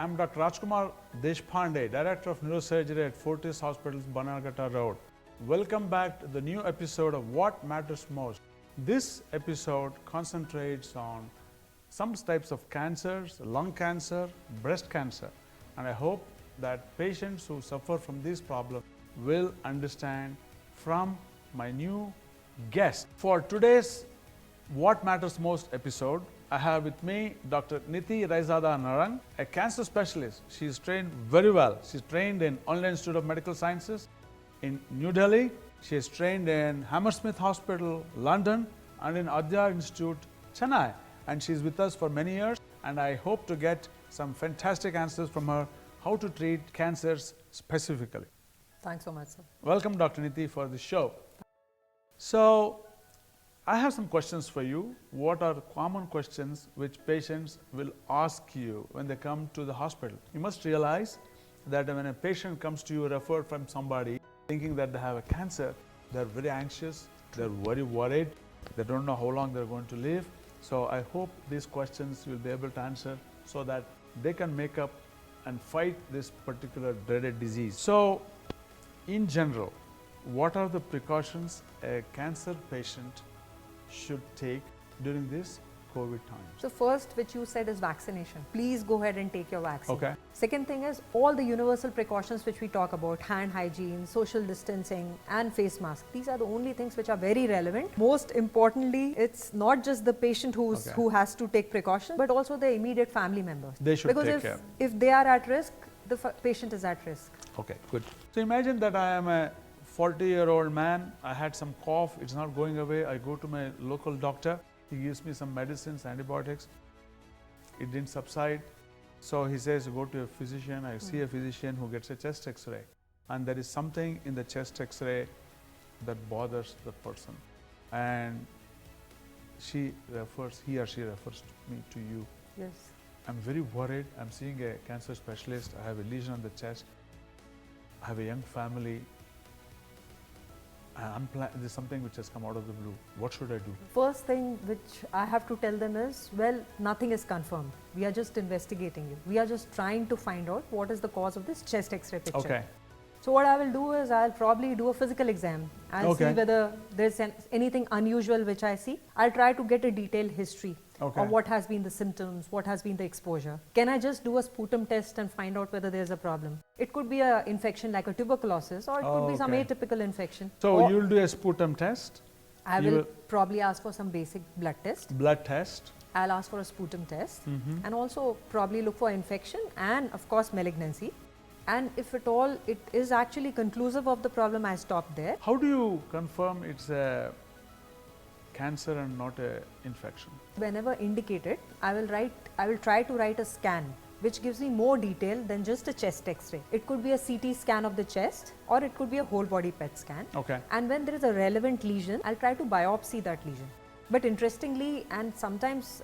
I'm Dr. Rajakumar Deshpande, Director of Neurosurgery at Fortis Hospitals, Banarghata Road. Welcome back to the new episode of What Matters Most. This episode concentrates on some types of cancers, lung cancer, breast cancer, and I hope that patients who suffer from these problems will understand from my new guest. For today's What Matters Most episode, I have with me Dr. Niti Raizada, a cancer specialist. She is trained very well. She is trained in All India Institute of Medical Sciences in New Delhi. She is trained in Hammersmith Hospital, London, and in Adyar Institute, Chennai. And she is with us for many years. And I hope to get some fantastic answers from her how to treat cancers specifically. Thanks so much, sir. Welcome, Dr. Niti, for the show. So, I have some questions for you. What are common questions which patients will ask you when they come to the hospital? You must realize that when a patient comes to you referred from somebody thinking that they have a cancer, they're very anxious, they're very worried, they don't know how long they're going to live. So I hope these questions you'll be able to answer so that they can make up and fight this particular dreaded disease. So, in general, what are the precautions a cancer patient should take during this COVID time? So first, which you said, is vaccination. Please go ahead and take your vaccine. Okay. Second thing is all the universal precautions which we talk about, hand hygiene, social distancing and face mask. These are the only things which are very relevant. Most importantly, it's not just the patient who has to take precautions, but also the immediate family members. They should take care. If they are at risk, the patient is at risk. Okay, good. So imagine that I am a 40-year-old man, I had some cough, it's not going away, I go to my local doctor, he gives me some medicines, antibiotics, it didn't subside. So he says, go to a physician, I see a physician who gets a chest x-ray, and there is something in the chest x-ray that bothers the person, and he or she refers me to you. Yes. I'm very worried, I'm seeing a cancer specialist, I have a lesion on the chest, I have a young family, this is something which has come out of the blue. What should I do? First thing which I have to tell them is, well, nothing is confirmed. We are just investigating it. We are just trying to find out what is the cause of this chest x-ray picture. Okay. So what I will do is, I'll probably do a physical exam. I'll see whether there's anything unusual which I see. I'll try to get a detailed history of what has been the symptoms, what has been the exposure. Can I just do a sputum test and find out whether there's a problem? It could be an infection like a tuberculosis, or it could be some atypical infection. So you'll do a sputum test? I will probably ask for some basic blood test. Blood test? I'll ask for a sputum test, and also probably look for infection and of course malignancy. And if at all it is actually conclusive of the problem, I stop there. How do you confirm it's a cancer and not an infection? Whenever indicated, I will try to write a scan which gives me more detail than just a chest x-ray. It could be a CT scan of the chest, or it could be a whole body PET scan. Okay. And when there is a relevant lesion, I'll try to biopsy that lesion. But interestingly, and sometimes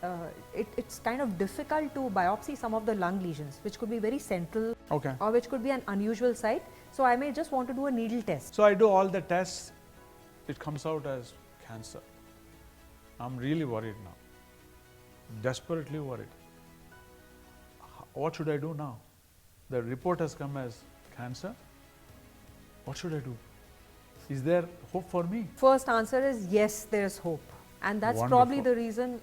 it's kind of difficult to biopsy some of the lung lesions, which could be very central, or which could be an unusual site. So I may just want to do a needle test. So I do all the tests, it comes out as cancer. I'm really worried now, desperately worried. What should I do now? The report has come as cancer. What should I do? Is there hope for me? First answer is yes, there is hope. And that's probably the reason,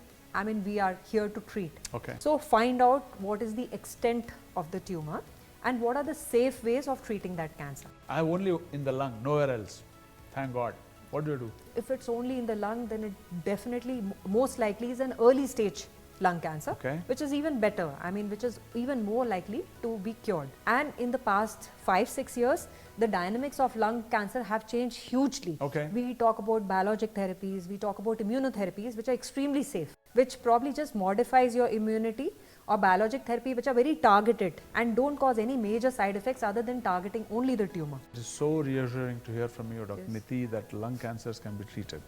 we are here to treat. Okay. So find out what is the extent of the tumor and what are the safe ways of treating that cancer. I have only in the lung, nowhere else. Thank God. What do you do? If it's only in the lung, then it definitely, most likely, is an early stage lung cancer, which is even better, which is even more likely to be cured. And in the past 5-6 years, the dynamics of lung cancer have changed hugely. We talk about biologic therapies, we talk about immunotherapies, which are extremely safe, which probably just modifies your immunity, or biologic therapy which are very targeted and don't cause any major side effects other than targeting only the tumor. It is so reassuring to hear from you, Dr. Niti, that lung cancers can be treated.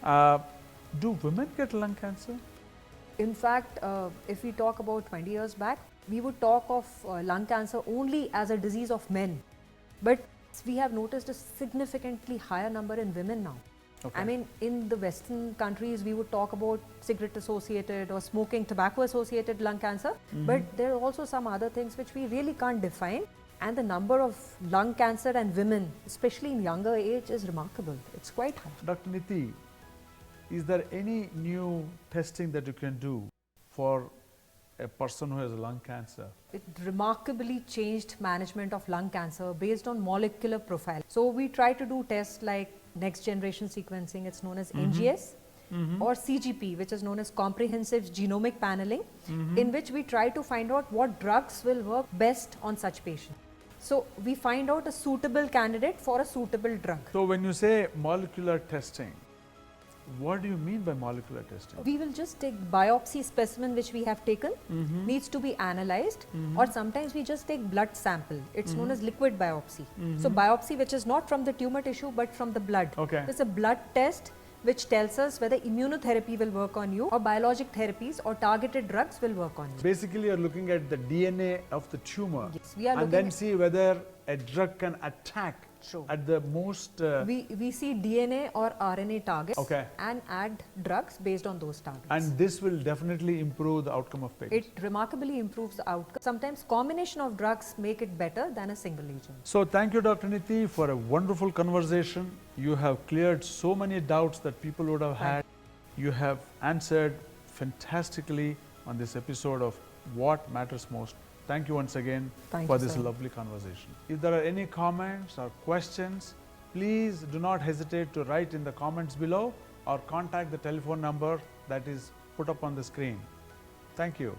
Do women get lung cancer? In fact, if we talk about 20 years back, we would talk of lung cancer only as a disease of men. But we have noticed a significantly higher number in women now. I mean, in the Western countries, we would talk about cigarette associated or smoking, tobacco associated lung cancer, but there are also some other things which we really can't define. And the number of lung cancer and women, especially in younger age, is remarkable. It's quite high. Dr. Niti, is there any new testing that you can do for a person who has lung cancer? It remarkably changed management of lung cancer based on molecular profile. So we try to do tests like next generation sequencing, it's known as NGS, or CGP, which is known as comprehensive genomic paneling, in which we try to find out what drugs will work best on such patients. So we find out a suitable candidate for a suitable drug. So when you say molecular testing, what do you mean by molecular testing? We will just take biopsy specimen which we have taken, needs to be analyzed, or sometimes we just take blood sample. It's known as liquid biopsy. So biopsy which is not from the tumor tissue but from the blood. Okay. It's a blood test which tells us whether immunotherapy will work on you or biologic therapies or targeted drugs will work on you. Basically, you're looking at the DNA of the tumor, Yes, we are and looking then at- see whether a drug can attack True. at the most. We see DNA or RNA targets Okay. and add drugs based on those targets. And this will definitely improve the outcome of patients. It remarkably improves the outcome. Sometimes combination of drugs make it better than a single agent. So thank you, Dr. Niti, for a wonderful conversation. You have cleared so many doubts that people would have had. You have answered fantastically on this episode of What Matters Most. Thank you once again Thank for you, this sir. lovely conversation. If there are any comments or questions, please do not hesitate to write in the comments below or contact the telephone number that is put up on the screen. Thank you.